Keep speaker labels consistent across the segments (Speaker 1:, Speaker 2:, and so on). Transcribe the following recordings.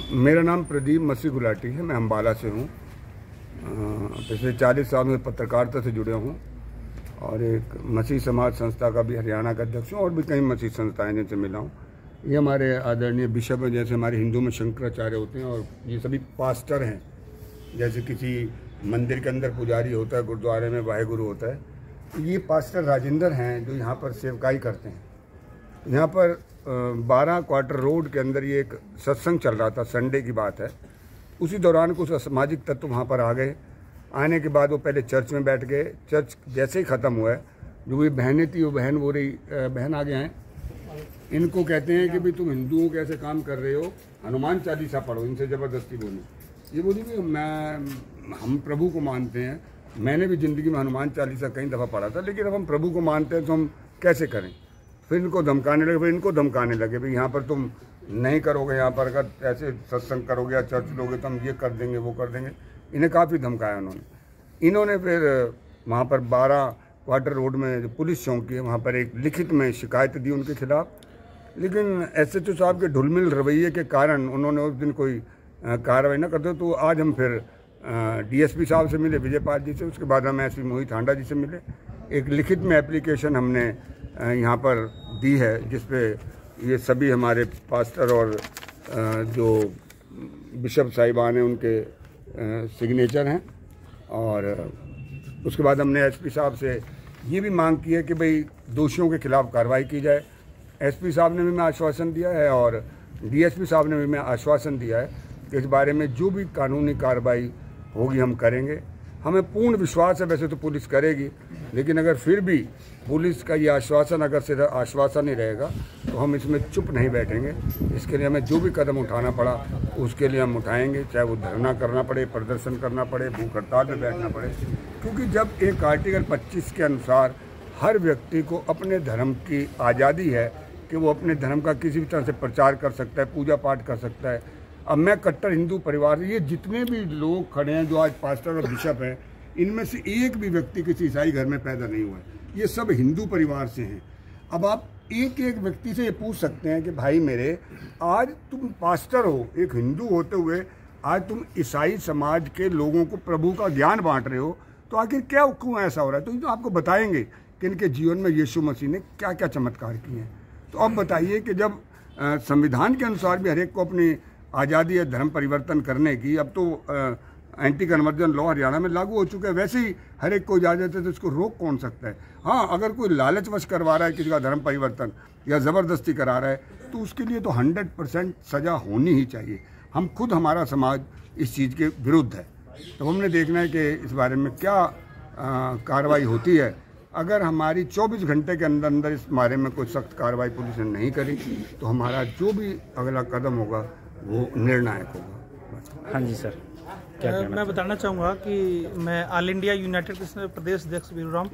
Speaker 1: मेरा नाम प्रदीप मसीह गुलाटी है। मैं अम्बाला से हूँ। पिछले 40 साल में पत्रकारिता से जुड़े हूँ और एक मसीह समाज संस्था का भी हरियाणा का अध्यक्ष हूँ और भी कई मसीह संस्थाएं जिनसे मिला हूँ। ये हमारे आदरणीय बिशप हैं, जैसे हमारे हिंदू में शंकराचार्य होते हैं, और ये सभी पास्टर हैं। जैसे किसी मंदिर के अंदर पुजारी होता है, गुरुद्वारे में वाहेगुरु होता है, ये पास्टर राजेंद्र हैं जो यहाँ पर सेवकाई करते हैं। यहाँ पर 12 क्वार्टर रोड के अंदर ये एक सत्संग चल रहा था, संडे की बात है। उसी दौरान कुछ असामाजिक तत्व वहाँ पर आ गए। आने के बाद वो पहले चर्च में बैठ गए। चर्च जैसे ही ख़त्म हुआ है, जो ये बहनें थी वो बहन बोल रही, बहन आ गए हैं, इनको कहते हैं कि भाई तुम हिंदुओं के ऐसे काम कर रहे हो, हनुमान चालीसा पढ़ो। इनसे ज़बरदस्ती बोली। ये बोली कि हम प्रभु को मानते हैं, मैंने भी ज़िंदगी में हनुमान चालीसा कई दफ़ा पढ़ा था, लेकिन अब हम प्रभु को मानते हैं तो हम कैसे करें। फिर इनको धमकाने लगे, फिर इनको धमकाने लगे, भाई यहाँ पर तुम नहीं करोगे, यहाँ पर अगर ऐसे सत्संग करोगे या चर्च लोगे तो हम ये कर देंगे वो कर देंगे। इन्हें काफ़ी धमकाया इन्होंने फिर वहाँ पर 12 क्वार्टर रोड में जो पुलिस चौकी है वहाँ पर एक लिखित में शिकायत दी उनके खिलाफ। लेकिन SHO साहब के ढुलमिल रवैये के कारण उन्होंने उस दिन कोई कार्रवाई न करते। तो आज हम फिर DSP साहब से मिले, विजयपाल जी से, उसके बाद हम SP मोहित हांडा जी से मिले। एक लिखित में एप्लीकेशन हमने यहाँ पर दी है, जिस पे ये सभी हमारे पास्टर और जो बिशप साहिबान हैं उनके सिग्नेचर हैं। और उसके बाद हमने SP साहब से ये भी मांग की है कि भाई दोषियों के खिलाफ कार्रवाई की जाए। SP साहब ने भी मैं आश्वासन दिया है और DSP साहब ने भी मैं आश्वासन दिया है कि इस बारे में जो भी कानूनी कार्रवाई होगी हम करेंगे। हमें पूर्ण विश्वास है, वैसे तो पुलिस करेगी, लेकिन अगर फिर भी पुलिस का ये आश्वासन अगर सिर्फ आश्वासन ही रहेगा तो हम इसमें चुप नहीं बैठेंगे। इसके लिए हमें जो भी कदम उठाना पड़ा उसके लिए हम उठाएंगे, चाहे वो धरना करना पड़े, प्रदर्शन करना पड़े, भूख हड़ताल में बैठना पड़े। क्योंकि जब एक आर्टिकल 25 के अनुसार हर व्यक्ति को अपने धर्म की आज़ादी है कि वो अपने धर्म का किसी भी तरह से प्रचार कर सकता है, पूजा पाठ कर सकता है। अब मैं कट्टर हिंदू परिवार, ये जितने भी लोग खड़े हैं जो आज पास्टर और बिशप हैं, इनमें से एक भी व्यक्ति किसी ईसाई घर में पैदा नहीं हुआ है, ये सब हिंदू परिवार से हैं। अब आप एक एक व्यक्ति से ये पूछ सकते हैं कि भाई मेरे, आज तुम पास्टर हो, एक हिंदू होते हुए आज तुम ईसाई समाज के लोगों को प्रभु का ज्ञान बांट रहे हो, तो आखिर क्या क्यों ऐसा हो रहा है। तो ये तो आपको बताएंगे कि इनके जीवन में यीशु मसीह ने क्या क्या चमत्कार किए हैं। तो अब बताइए कि जब संविधान के अनुसार भी हर एक को अपनी आज़ादी है धर्म परिवर्तन करने की, अब तो एंटी कन्वर्जन लॉ हरियाणा में लागू हो चुका है, वैसे ही हर एक को इजाज़त है, तो इसको रोक कौन सकता है। हाँ, अगर कोई लालचवश करवा रहा है किसी का धर्म परिवर्तन या ज़बरदस्ती करा रहा है तो उसके लिए तो 100% सज़ा होनी ही चाहिए। हम खुद, हमारा समाज इस चीज़ के विरुद्ध है। तो हमने देखना है कि इस बारे में क्या कार्रवाई होती है। अगर हमारी 24 घंटे के अंदर अंदर इस बारे में कोई सख्त कार्रवाई पुलिस ने नहीं करी तो हमारा जो भी अगला कदम होगा वो निर्णायक होगा।
Speaker 2: हाँ जी सर,
Speaker 3: मैं बताना चाहूँगा कि मैं ऑल इंडिया यूनाइटेड क्रिश्चियन प्रदेश अध्यक्ष वीरूराम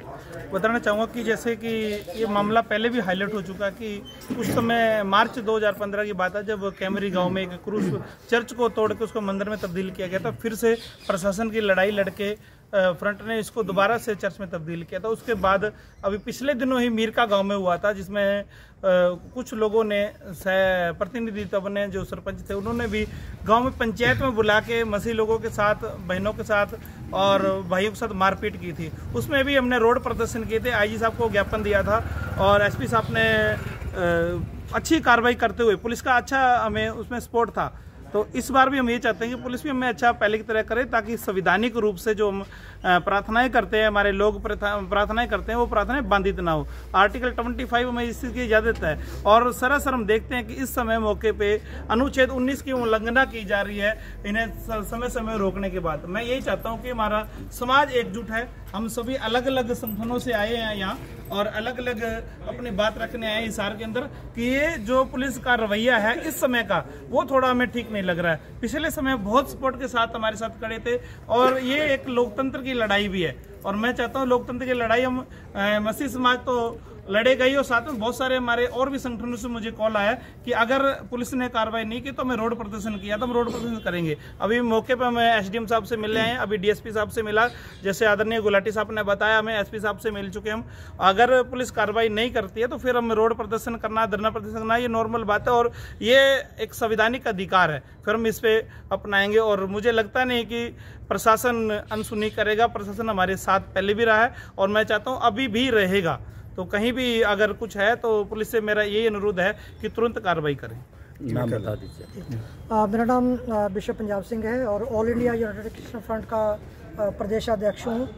Speaker 3: बताना चाहूँगा कि जैसे कि ये मामला पहले भी हाईलाइट हो चुका है कि कुछ समय मार्च 2015 की बात है, जब कैमरी गांव में एक क्रूस चर्च को तोड़ के उसको मंदिर में तब्दील किया गया था। फिर से प्रशासन की लड़ाई लड़के फ्रंट ने इसको दोबारा से चर्च में तब्दील किया था। उसके बाद अभी पिछले दिनों ही मीरका गांव में हुआ था, जिसमें कुछ लोगों ने प्रतिनिधित्व ने, जो सरपंच थे, उन्होंने भी गांव में पंचायत में बुला के मसीह लोगों के साथ, बहनों के साथ और भाइयों के साथ मारपीट की थी। उसमें भी हमने रोड प्रदर्शन किए थे, IG साहब को ज्ञापन दिया था और SP साहब ने अच्छी कार्रवाई करते हुए, पुलिस का अच्छा हमें उसमें सपोर्ट था। तो इस बार भी हम ये चाहते हैं कि पुलिस भी हमें अच्छा पहले की तरह करे, ताकि संवैधानिक रूप से जो हम प्रार्थनाएं करते हैं, हमारे लोग प्रार्थनाएं करते हैं, वो प्रार्थनाएं बाधित ना हो। आर्टिकल 25 हमें इस चीज़ की इजाज़त है। और सरासर हम देखते हैं कि इस समय मौके पे अनुच्छेद 19 की उल्लंघना की जा रही है, इन्हें समय समय रोकने के बाद। मैं यही चाहता हूँ कि हमारा समाज एकजुट है, हम सभी अलग अलग संगठनों से आए हैं यहाँ और अलग अलग अपनी बात रखने आए हैं हिसार के अंदर, कि ये जो पुलिस का रवैया है इस समय का, वो थोड़ा हमें ठीक नहीं लग रहा है। पिछले समय बहुत सपोर्ट के साथ हमारे साथ खड़े थे और ये एक लोकतंत्र की लड़ाई भी है। और मैं चाहता हूँ लोकतंत्र की लड़ाई हम मसीह समाज तो लड़ेगा ही। और साथ में बहुत सारे हमारे और भी संगठनों से मुझे कॉल आया कि अगर पुलिस ने कार्रवाई नहीं की तो हमें रोड प्रदर्शन किया तो हम रोड प्रदर्शन करेंगे। अभी मौके पर मैं एसडीएम साहब से मिलने आए हैं, अभी डीएसपी साहब से मिला, जैसे आदरणीय गुलाटी साहब ने बताया, हमें एसपी साहब से मिल चुके हम। अगर पुलिस कार्रवाई नहीं करती है तो फिर हम रोड प्रदर्शन करना, धरना प्रदर्शन करना, ये नॉर्मल बात है और ये एक संवैधानिक अधिकार है, फिर हम इस पे अपनाएंगे। और मुझे लगता नहीं कि प्रशासन अनसुनी करेगा। प्रशासन हमारे साथ पहले भी रहा है और मैं चाहता हूँ अभी भी रहेगा। तो कहीं भी अगर कुछ है तो पुलिस से मेरा यही अनुरोध है कि तुरंत कार्रवाई करें।
Speaker 2: नाम बता दीजिए।
Speaker 4: मेरा नाम बिशप पंजाब सिंह है और all India United Christian front का प्रदेश अध्यक्ष हूँ।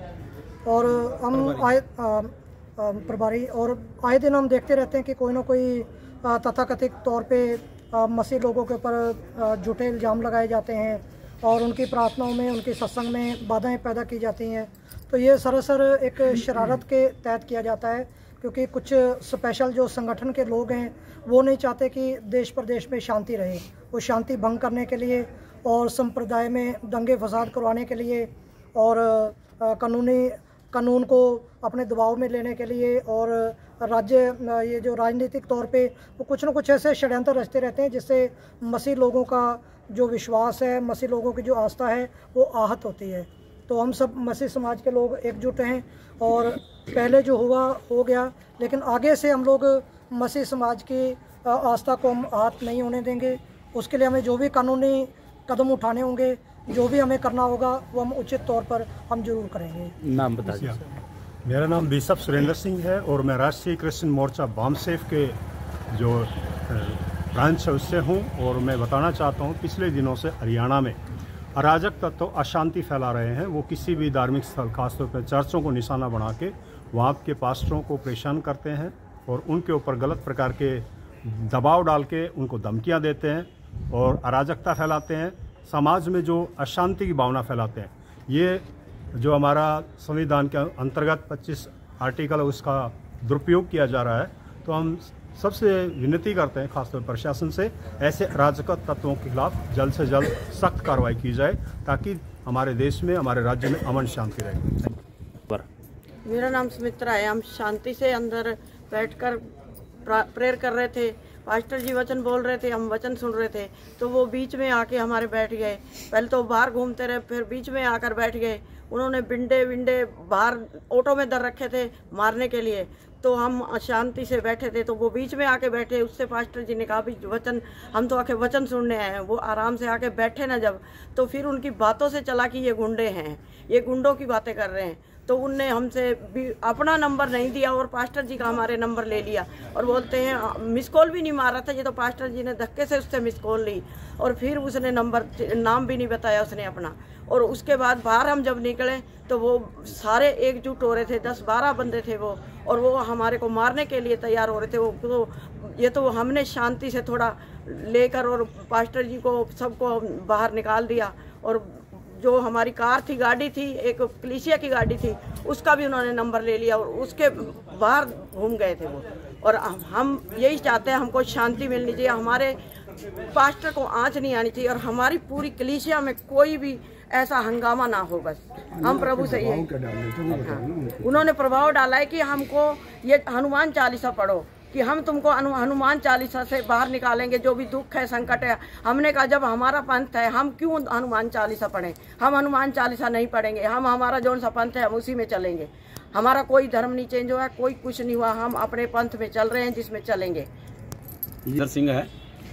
Speaker 4: और हम प्रभारी और आए दिन हम देखते रहते हैं कि कोई ना कोई तथाकथित तौर पे मसीह लोगों के ऊपर झूठे इल्ज़ाम लगाए जाते हैं और उनकी प्रार्थनाओं में, उनके सत्संग में बाधाएं पैदा की जाती हैं। तो ये सरासर एक शरारत के तहत किया जाता है, क्योंकि कुछ स्पेशल जो संगठन के लोग हैं वो नहीं चाहते कि देश प्रदेश में शांति रहे। वो शांति भंग करने के लिए और संप्रदाय में दंगे फसाद करवाने के लिए और कानून को अपने दबाव में लेने के लिए और ये जो राजनीतिक तौर पे वो कुछ न कुछ ऐसे षड्यंत्र रचते रहते हैं जिससे मसीह लोगों का जो विश्वास है, मसीह लोगों की जो आस्था है वो आहत होती है। तो हम सब मसीह समाज के लोग एकजुट हैं और पहले जो हुआ हो गया, लेकिन आगे से हम लोग मसीह समाज की आस्था को हम आहत नहीं होने देंगे। उसके लिए हमें जो भी कानूनी कदम उठाने होंगे, जो भी हमें करना होगा वो हम उचित तौर पर हम जरूर करेंगे।
Speaker 2: नाम बता दीजिए।
Speaker 5: मेरा नाम बिशप सुरेंद्र सिंह है और मैं राष्ट्रीय क्रिश्चियन मोर्चा बामसेफ के जो ब्रांच है उससे हूँ। और मैं बताना चाहता हूँ, पिछले दिनों से हरियाणा में अराजक तत्व तो अशांति फैला रहे हैं। वो किसी भी धार्मिक स्थल, खासतौर पर चर्चों को निशाना बना के वहाँ के पास्टरों को परेशान करते हैं और उनके ऊपर गलत प्रकार के दबाव डाल के उनको धमकियाँ देते हैं और अराजकता फैलाते हैं, समाज में जो अशांति की भावना फैलाते हैं। ये जो हमारा संविधान के अंतर्गत 25 आर्टिकल उसका दुरुपयोग किया जा रहा है। तो हम सबसे विनती करते हैं खासतौर पर प्रशासन से, ऐसे अराजक तत्वों के खिलाफ जल्द से जल्द सख्त कार्रवाई की जाए ताकि हमारे देश में, हमारे राज्य में अमन शांति रहे।
Speaker 6: मेरा नाम सुमित्रा है। हम शांति से अंदर बैठकर प्रेयर कर रहे थे, पास्टर जी वचन बोल रहे थे, हम वचन सुन रहे थे, तो वो बीच में आके हमारे बैठ गए। पहले तो बाहर घूमते रहे, फिर बीच में आकर बैठ गए। उन्होंने बिंडे बाहर ऑटो में दर रखे थे मारने के लिए, तो हम शांति से बैठे थे तो वो बीच में आके बैठे। उससे पास्टर जी ने कहा भी वचन, हम तो आके वचन सुनने आए हैं। वो आराम से आके बैठे ना जब, तो फिर उनकी बातों से चला कि ये गुंडे हैं, ये गुंडों की बातें कर रहे हैं। तो उनने हमसे भी अपना नंबर नहीं दिया और पास्टर जी का हमारे नंबर ले लिया और बोलते हैं मिस कॉल भी नहीं मारा था। ये तो पास्टर जी ने धक्के से उससे मिस कॉल ली और फिर उसने नाम भी नहीं बताया उसने अपना। और उसके बाद बाहर हम जब निकले तो वो सारे एकजुट हो रहे थे, 10-12 बंदे थे वो, और वो हमारे को मारने के लिए तैयार हो रहे थे। वो तो ये तो हमने शांति से थोड़ा लेकर और पास्टर जी को सबको बाहर निकाल दिया। और जो हमारी कार थी, गाड़ी थी, एक कलीसिया की गाड़ी थी, उसका भी उन्होंने नंबर ले लिया और उसके बाहर घूम गए थे वो। और हम यही चाहते हैं, हमको शांति मिलनी चाहिए, हमारे पास्टर को आंच नहीं आनी चाहिए और हमारी पूरी कलीसिया में कोई भी ऐसा हंगामा ना हो। बस हम प्रभु से ये उन्होंने प्रभाव डाला है कि हमको ये हनुमान चालीसा पढ़ो कि हम तुमको हनुमान चालीसा से बाहर निकालेंगे, जो भी दुख है, संकट है। हमने कहा जब हमारा पंथ है हम क्यों हनुमान चालीसा पढ़ें? हम हनुमान चालीसा नहीं पढ़ेंगे, हम हमारा जो सा पंथ है हम उसी में चलेंगे। हमारा कोई धर्म नहीं चेंज हुआ, कोई कुछ नहीं हुआ, हम अपने पंथ में चल रहे हैं जिसमें चलेंगे।
Speaker 7: सिंह है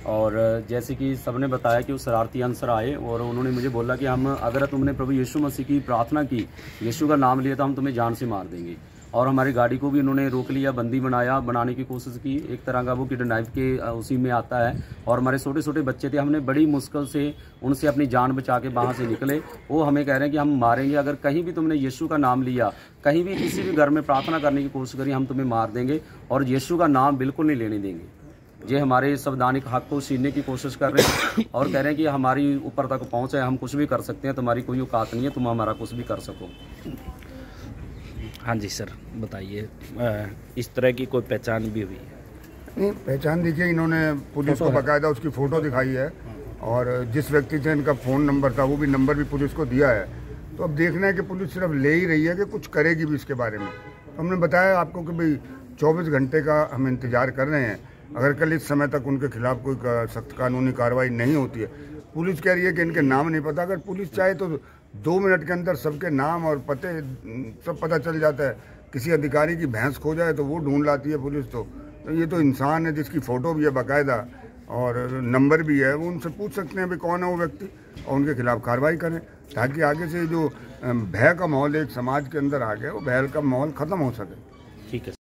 Speaker 7: और जैसे कि सबने बताया कि वो शरारती अंसर आए और उन्होंने मुझे बोला कि हम अगर तुमने प्रभु यीशु मसीह की प्रार्थना की, यीशु का नाम लिया, तो हम तुम्हें जान से मार देंगे। और हमारी गाड़ी को भी उन्होंने रोक लिया, बंदी बनाने की कोशिश की। एक तरह का वो किड नाइफ के उसी में आता है। और हमारे छोटे छोटे बच्चे थे, हमने बड़ी मुश्किल से उनसे अपनी जान बचा के वहाँ से निकले। वो हमें कह रहे हैं कि हम मारेंगे, अगर कहीं भी तुमने यीशु का नाम लिया, कहीं भी किसी भी घर में प्रार्थना करने की कोशिश करी, हम तुम्हें मार देंगे और यीशु का नाम बिल्कुल नहीं लेने देंगे। ये हमारे संवैधानिक हक को छीनने की कोशिश कर रहे हैं और कह रहे हैं कि हमारी ऊपर तक पहुँच है, हम कुछ भी कर सकते हैं, तुम्हारी कोई औकात नहीं है, तुम हमारा कुछ भी कर सको।
Speaker 2: हाँ जी सर, बताइए, इस तरह की कोई पहचान भी हुई है?
Speaker 1: नहीं, पहचान देखिए, इन्होंने पुलिस को बाकायदा उसकी फ़ोटो दिखाई है और जिस व्यक्ति से इनका फ़ोन नंबर था वो भी नंबर भी पुलिस को दिया है। तो अब देखना है कि पुलिस सिर्फ ले ही रही है कि कुछ करेगी भी इसके बारे में। तो हमने बताया आपको कि भाई 24 घंटे का हम इंतज़ार कर रहे हैं। अगर कल इस समय तक उनके खिलाफ कोई सख्त कानूनी कार्रवाई नहीं होती है, पुलिस कह रही है कि इनके नाम नहीं पता। अगर पुलिस चाहे तो 2 मिनट के अंदर सबके नाम और पते सब पता चल जाता है। किसी अधिकारी की भैंस खो जाए तो वो ढूंढ लाती है पुलिस। तो ये तो इंसान है जिसकी फ़ोटो भी है बाकायदा और नंबर भी है। वो उनसे पूछ सकते हैं भी कौन है वो व्यक्ति और उनके खिलाफ कार्रवाई करें, ताकि आगे से जो भय का माहौल एक समाज के अंदर आ गया, वो भय का माहौल ख़त्म हो सके।
Speaker 2: ठीक है।